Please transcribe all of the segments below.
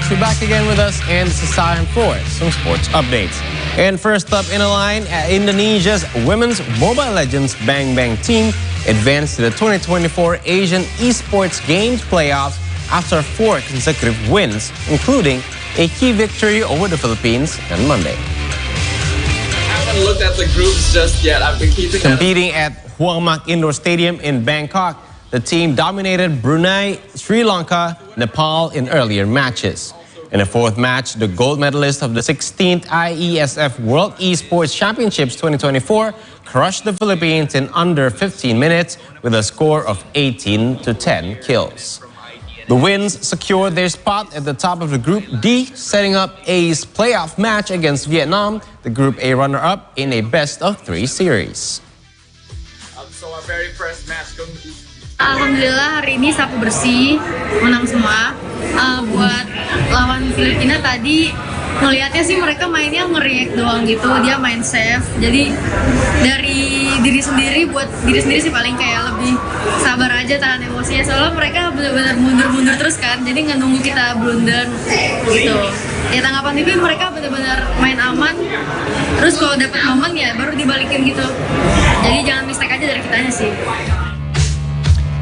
folks, you're back again with us, and this is time for some sports updates. And first up in the line, Indonesia's women's Mobile Legends Bang Bang team advanced to the 2024 Asian Esports Games playoffs after 4 consecutive wins, including a key victory over the Philippines on Monday. I haven't looked at the groups just yet. I've been keeping competing at Huang Mak Indoor Stadium in Bangkok. The team dominated Brunei, Sri Lanka, Nepal in earlier matches. In the fourth match, the gold medalist of the 16th IESF World Esports Championships 2024 crushed the Philippines in under 15 minutes with a score of 18-10 kills. The wins secured their spot at the top of the Group D, setting up A's playoff match against Vietnam, the Group A runner-up in a best-of-3 series. So a very first match. Alhamdulillah hari ini sapu bersih, menang semua. Buat lawan Filipina tadi ngelihatnya sih mereka mainnya nge-react doang gitu, dia main safe. Jadi dari diri sendiri buat diri sendiri sih paling kayak lebih sabar aja tahan emosinya. Soalnya mereka benar-benar mundur-mundur terus kan, jadi nggak nunggu kita blunder gitu. Ya tanggapan TV mereka benar-benar main aman. Terus kalau dapat momen ya baru dibalikin gitu. Jadi jangan mistake aja dari kitanya sih.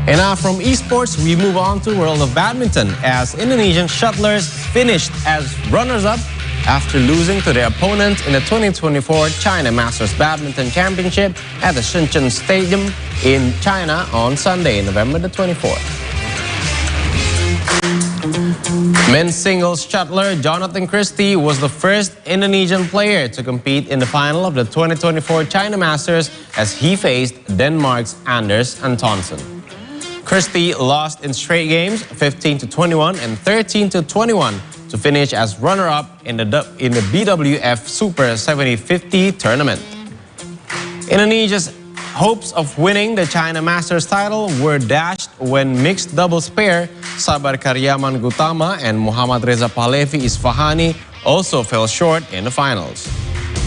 And now from esports, we move on to World of Badminton as Indonesian shuttlers finished as runners-up after losing to their opponent in the 2024 China Masters Badminton Championship at the Shenzhen Stadium in China on Sunday, November the 24th. Men's singles shuttler Jonathan Christie was the first Indonesian player to compete in the final of the 2024 China Masters as he faced Denmark's Anders Antonsen. Christie lost in straight games 15-21 and 13-21 to finish as runner-up in the BWF Super 70-50 tournament. Indonesia's hopes of winning the China Masters title were dashed when mixed doubles pair Sabar Karyaman Gutama and Muhammad Reza Pahlavi Isfahani also fell short in the finals.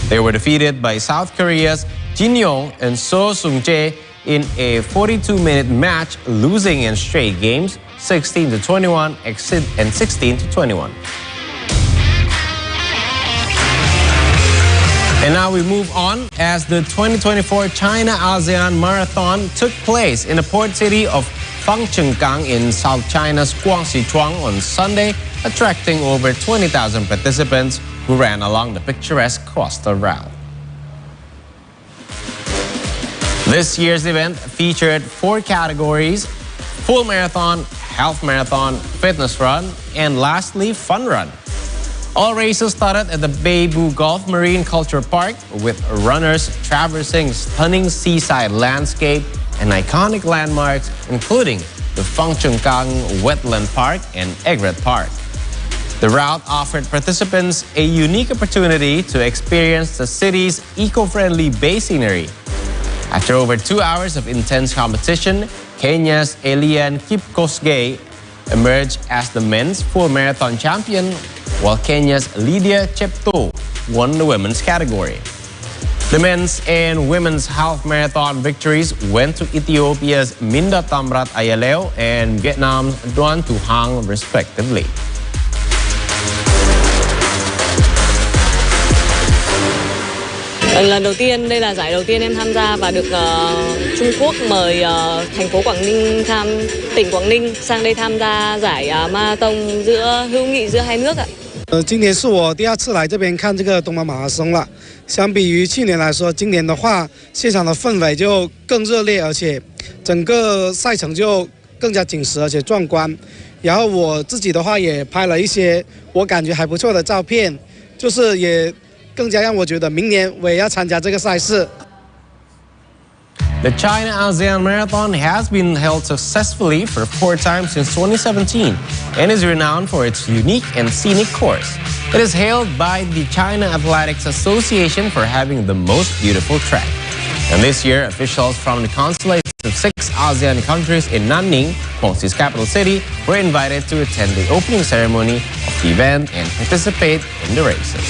They were defeated by South Korea's Jin Yong and So Sung-jae in a 42-minute match, losing in straight games 16-21 and 16-21. And now we move on as the 2024 China ASEAN Marathon took place in the port city of Fangchenggang in South China's Guangxi on Sunday, attracting over 20,000 participants who ran along the picturesque coastal route. This year's event featured 4 categories: full marathon, half marathon, fitness run, and lastly, fun run. All races started at the Beibu Gulf Marine Culture Park, with runners traversing stunning seaside landscape and iconic landmarks, including the Fangchenggang Wetland Park and Egret Park. The route offered participants a unique opportunity to experience the city's eco-friendly bay scenery. After over 2 hours of intense competition, Kenya's Elian Kipkosgei emerged as the men's full marathon champion, while Kenya's Lydia Chepto won the women's category. The men's and women's half marathon victories went to Ethiopia's Minda Tamrat Ayaleo and Vietnam's Duan Thu Hang, respectively. Lần đầu tiên, đây là giải đầu tiên em tham gia và được Trung Quốc mời thành phố Quảng Ninh tỉnh Quảng Ninh sang đây tham gia giải marathon hữu nghị giữa hai nước ạ. 今年是我第2次来这边看这个东马马拉松了。相比于去年来说，今年的话，现场的氛围就更热烈，而且整个赛程就更加紧实而且壮观。然后我自己的话也拍了一些我感觉还不错的照片，就是也更加让我觉得明年我也要参加这个赛事。 The China ASEAN Marathon has been held successfully for 4 times since 2017 and is renowned for its unique and scenic course. It is hailed by the China Athletics Association for having the most beautiful track. And this year, officials from the consulates of 6 ASEAN countries in Nanning, Guangxi's capital city, were invited to attend the opening ceremony of the event and participate in the races.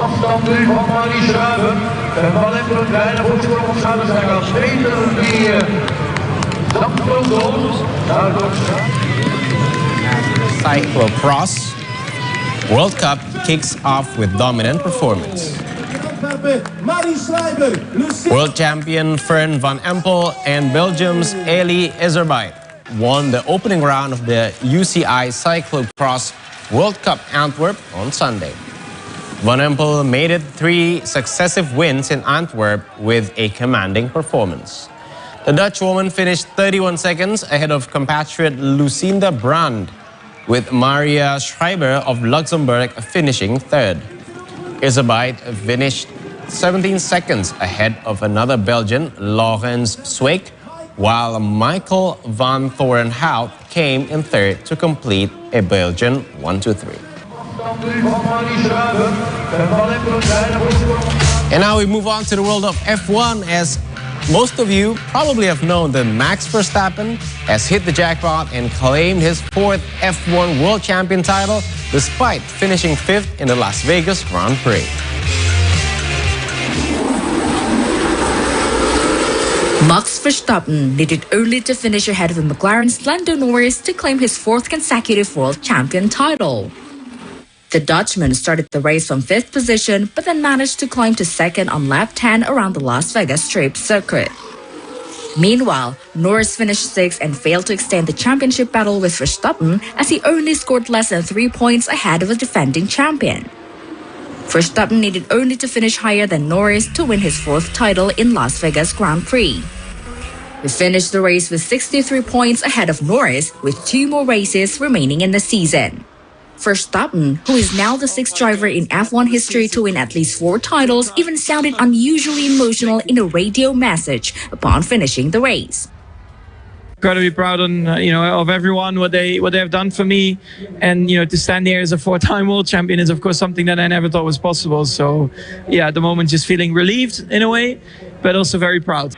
Afstand nu van Marie Schuiven. En van hem een kleine voorsprong op Zuid-Afrika. Peter die Cyclocross World Cup kicks off with dominant performance. World champion Fern van Empel and Belgium's Elie Iserbyt won the opening round of the UCI Cyclocross World Cup Antwerp on Sunday. Van Empel made it 3 successive wins in Antwerp with a commanding performance. The Dutch woman finished 31 seconds ahead of compatriot Lucinda Brand, with Maria Schreiber of Luxembourg finishing 3rd. Iserbyt finished 17 seconds ahead of another Belgian, Laurens Sweeck, while Michael van Thorenhout came in 3rd to complete a Belgian 1-2-3. And now we move on to the world of F1, as most of you probably have known that Max Verstappen has hit the jackpot and claimed his 4th F1 World Champion title despite finishing 5th in the Las Vegas Grand Prix. Max Verstappen needed only to finish ahead of McLaren's Lando Norris to claim his 4th consecutive World Champion title. The Dutchman started the race from 5th position, but then managed to climb to 2nd on lap 10 around the Las Vegas Strip circuit. Meanwhile, Norris finished 6th and failed to extend the championship battle with Verstappen, as he only scored less than 3 points ahead of the defending champion. Verstappen needed only to finish higher than Norris to win his 4th title in Las Vegas Grand Prix. He finished the race with 63 points ahead of Norris, with 2 more races remaining in the season. Verstappen, who is now the 6th driver in F1 history to win at least 4 titles, even sounded unusually emotional in a radio message upon finishing the race. Incredibly proud of everyone, what they have done for me, and to stand here as a 4-time world champion is of course something that I never thought was possible. So yeah, at the moment just feeling relieved in a way, but also very proud.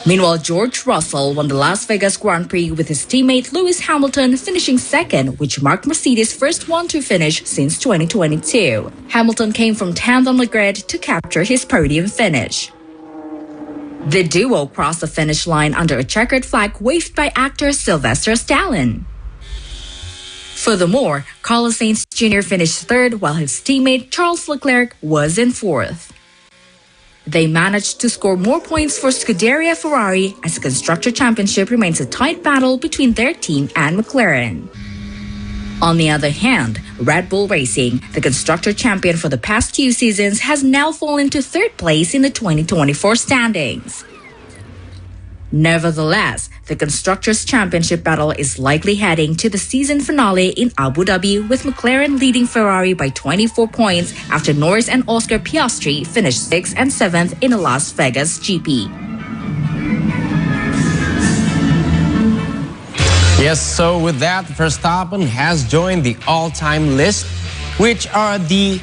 Meanwhile, George Russell won the Las Vegas Grand Prix with his teammate Lewis Hamilton finishing 2nd, which marked Mercedes' first 1-2 finish since 2022. Hamilton came from 10th on the grid to capture his podium finish. The duo crossed the finish line under a checkered flag waved by actor Sylvester Stallone. Furthermore, Carlos Sainz Jr. finished 3rd, while his teammate Charles Leclerc was in 4th. They managed to score more points for Scuderia Ferrari, as the Constructor Championship remains a tight battle between their team and McLaren. On the other hand, Red Bull Racing, the Constructor Champion for the past 2 seasons, has now fallen to 3rd place in the 2024 standings. Nevertheless, the Constructors' Championship battle is likely heading to the season finale in Abu Dhabi, with McLaren leading Ferrari by 24 points after Norris and Oscar Piastri finished 6th and 7th in the Las Vegas GP. Yes, so with that, Verstappen has joined the all-time list, which are the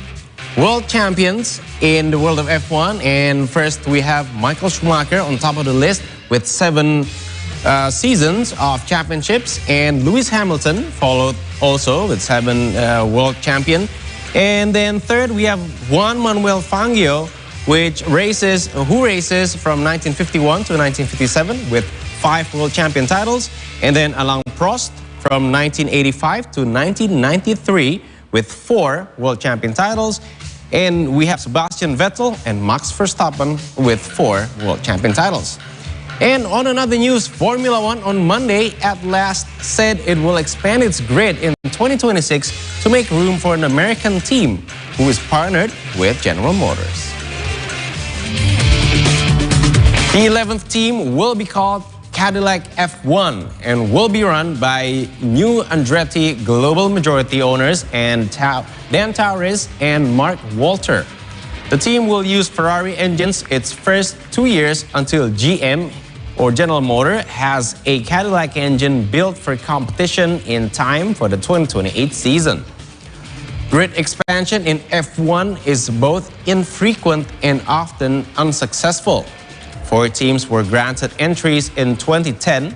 world champions in the world of F1. And first, we have Michael Schumacher on top of the list with 7 seasons of championships, and Lewis Hamilton followed also with 7 world champion. And then third, we have Juan Manuel Fangio, who races from 1951 to 1957 with 5 world champion titles, and then Alain Prost from 1985 to 1993 with 4 world champion titles. And we have Sebastian Vettel and Max Verstappen with 4 world champion titles. And on another news, Formula One on Monday at last said it will expand its grid in 2026 to make room for an American team who is partnered with General Motors. The 11th team will be called Cadillac F1 and will be run by new Andretti global majority owners and Dan Tauris and Mark Walter. The team will use Ferrari engines its first 2 years until GM or General Motors has a Cadillac engine built for competition in time for the 2028 season. Grid expansion in F1 is both infrequent and often unsuccessful. 4 teams were granted entries in 2010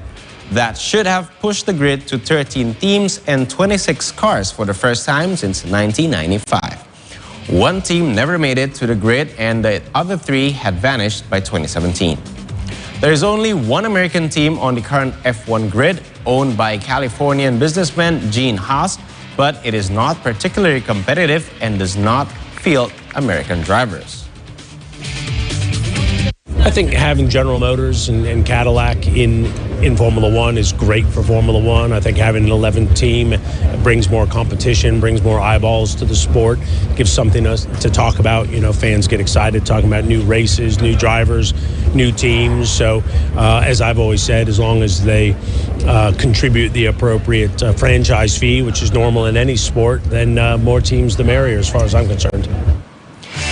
that should have pushed the grid to 13 teams and 26 cars for the first time since 1995. 1 team never made it to the grid, and the other 3 had vanished by 2017. There is only one American team on the current F1 grid, owned by Californian businessman Gene Haas, but it is not particularly competitive and does not field American drivers. I think having General Motors and Cadillac in Formula One is great for Formula One. I think having an 11th team brings more competition, brings more eyeballs to the sport, gives something to talk about. You know, fans get excited talking about new races, new drivers, new teams. So, as I've always said, as long as they contribute the appropriate franchise fee, which is normal in any sport, then more teams the merrier as far as I'm concerned.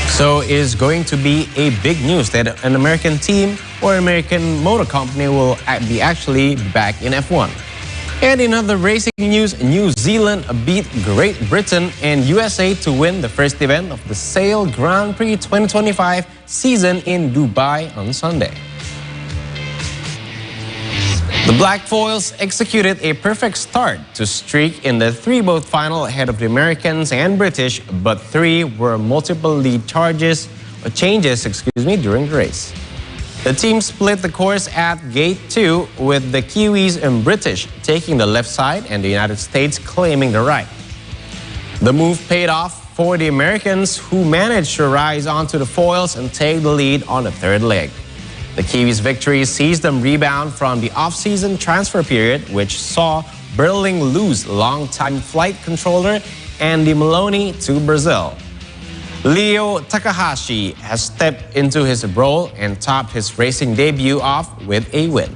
So is going to be a big news that an American team or American motor company will be actually back in F1. And in other racing news, New Zealand beat Great Britain and USA to win the first event of the Sail Grand Prix 2025 season in Dubai on Sunday. The Black Foils executed a perfect start to streak in the three-boat final ahead of the Americans and British, but three were multiple lead changes during the race. The team split the course at Gate 2 with the Kiwis and British taking the left side and the United States claiming the right. The move paid off for the Americans, who managed to rise onto the foils and take the lead on the third leg. The Kiwis' victory sees them rebound from the off-season transfer period, which saw Burling lose longtime flight controller Andy Maloney to Brazil. Leo Takahashi has stepped into his role and topped his racing debut off with a win.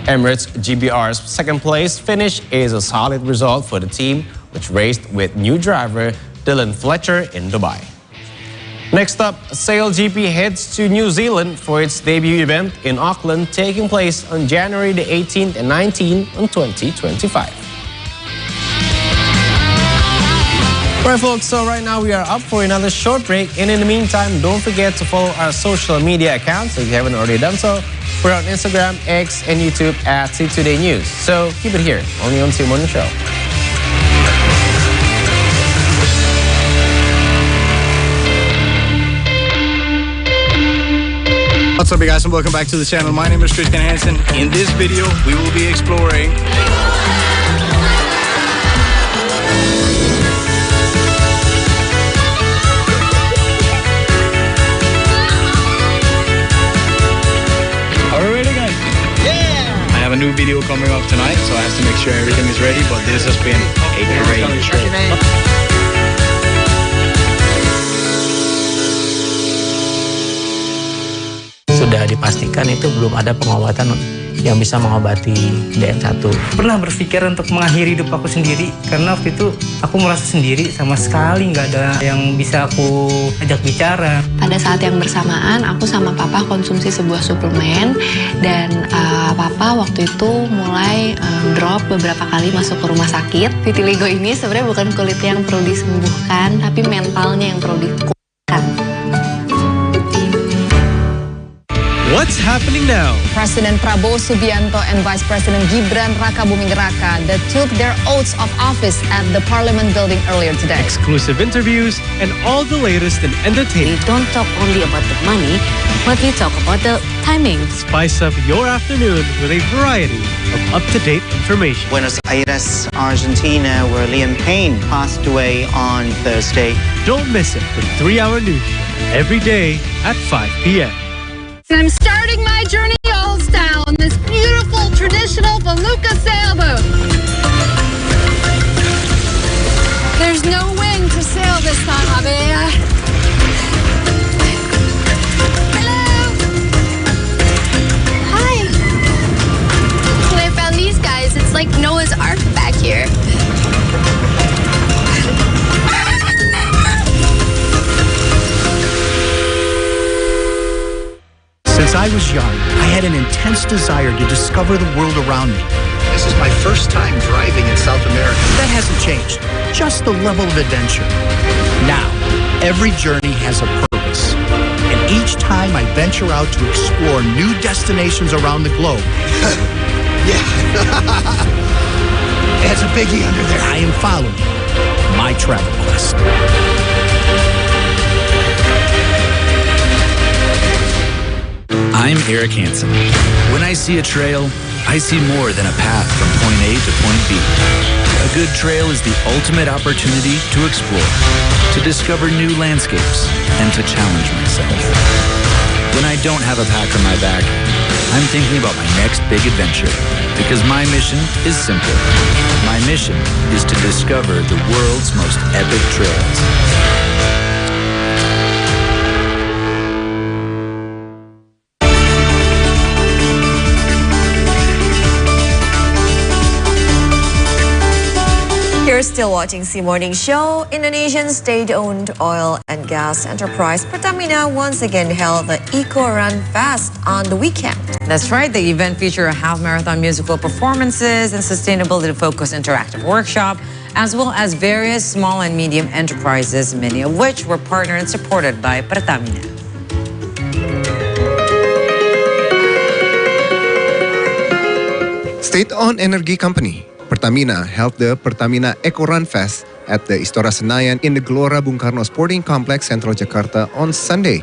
Emirates GBR's second place finish is a solid result for the team, which raced with new driver Dylan Fletcher in Dubai. Next up, Sail GP heads to New Zealand for its debut event in Auckland, taking place on January the 18th and 19th in 2025. Right, folks, so right now we are up for another short break. And in the meantime, don't forget to follow our social media accounts if you haven't already done so. We're on Instagram, X, and YouTube at C2Day News. So keep it here, only on C Morning Show. What's up, you guys, and welcome back to the channel. My name is Christian Hansen. In this video, we will be exploring Are we ready, guys? Yeah! I have a new video coming up tonight, so I have to make sure everything is ready, but this has been a great show. Sudah dipastikan itu belum ada pengobatan yang bisa mengobati DM1. Pernah berpikir untuk mengakhiri hidup aku sendiri karena waktu itu aku merasa sendiri, sama sekali nggak ada yang bisa aku ajak bicara. Pada saat yang bersamaan aku sama papa konsumsi sebuah suplemen dan papa waktu itu mulai drop beberapa kali masuk ke rumah sakit. Vitiligo ini sebenarnya bukan kulit yang perlu disembuhkan, tapi mentalnya yang perlu dikuatkan. What's happening now? President Prabowo Subianto and Vice President Gibran Rakabuming Raka that took their oaths of office at the Parliament building earlier today. Exclusive interviews and all the latest in entertainment. We don't talk only about the money, but we talk about the timing. Spice up your afternoon with a variety of up-to-date information. Buenos Aires, Argentina, where Liam Payne passed away on Thursday. Don't miss it with 3-hour news show every day at 5 p.m. And I'm starting my journey old style on this beautiful traditional Felucca sailboat. There's no wind to sail this time, Abea. Hello. Hi. When I found these guys, it's like Noah's Ark back here. Since I was young, I had an intense desire to discover the world around me. This is my first time driving in South America. That hasn't changed, just the level of adventure. Now, every journey has a purpose. And each time I venture out to explore new destinations around the globe. Yeah. There's a biggie under there. I am following my travel quest. I'm Eric Hansen. When I see a trail, I see more than a path from point A to point B. A good trail is the ultimate opportunity to explore, to discover new landscapes, and to challenge myself. When I don't have a pack on my back, I'm thinking about my next big adventure, because my mission is simple. My mission is to discover the world's most epic trails. You're still watching C Morning Show. Indonesian state-owned oil and gas enterprise Pertamina once again held the Eco Run Fest on the weekend. That's right. The event featured a half-marathon musical performances and sustainability-focused interactive workshop, as well as various small and medium enterprises, many of which were partnered and supported by Pertamina. State-owned energy company Pertamina held the Pertamina Eco Run Fest at the Istora Senayan in the Gelora Bung Karno Sporting Complex, Central Jakarta on Sunday.